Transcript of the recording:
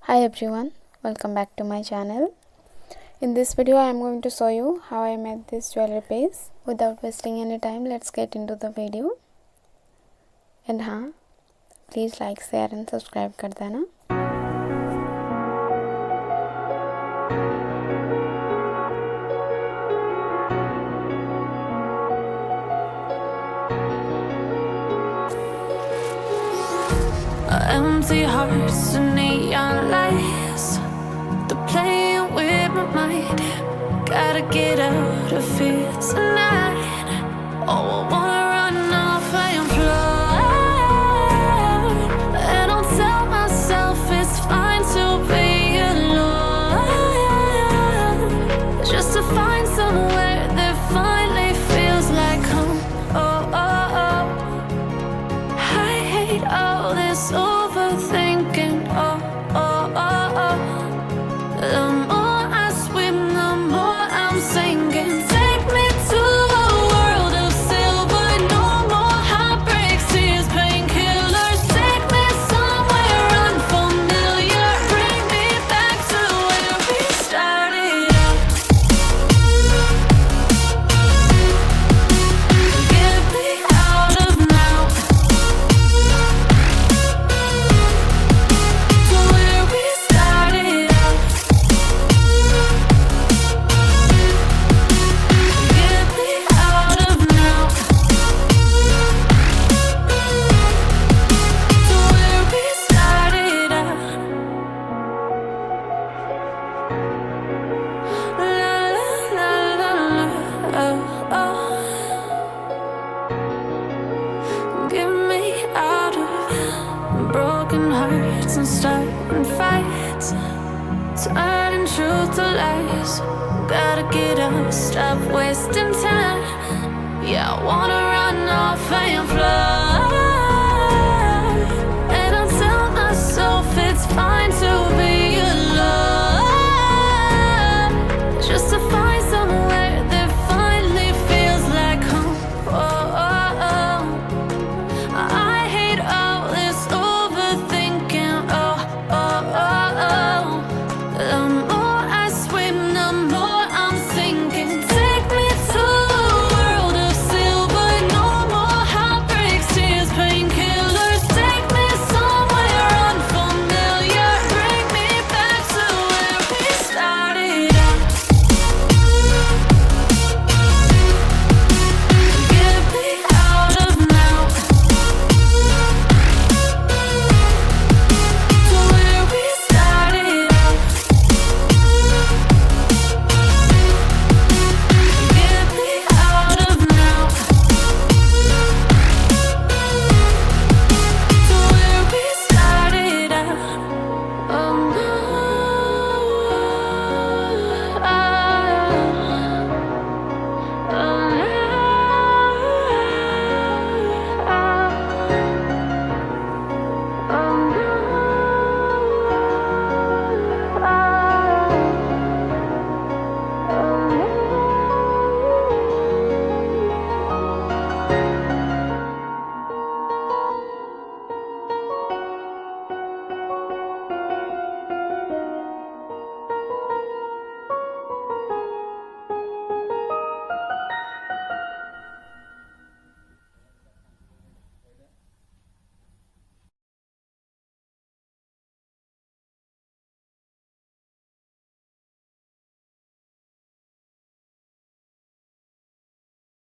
Hi everyone, welcome back to my channel. In this video I am going to show you how I made this jewelry piece. Without wasting any time, let's get into the video. And हाँ, please like, share and subscribe कर देना. Empty hearts and neon lights, they're playing with my mind. Gotta get out of here tonight. Oh, I wanna run off and fly, and I'll tell myself it's fine to be alone, just to find somewhere that finally feels like home. Oh, oh, oh. I hate all this overthinking. Oh, oh, oh, oh. The more I swim, the more I'm sinking. Take me to a world of silver. No more heartbreaks, tears, painkillers. Take me somewhere unfamiliar. Bring me back to where we started out. Get me out of now, to where we started out. Get me out of now, to where we started out. La la la la la, oh, oh. Get me out of broken hearts and starting fights, turning truth to lies. Gotta get up, stop wasting time. Yeah, I wanna run off and fly.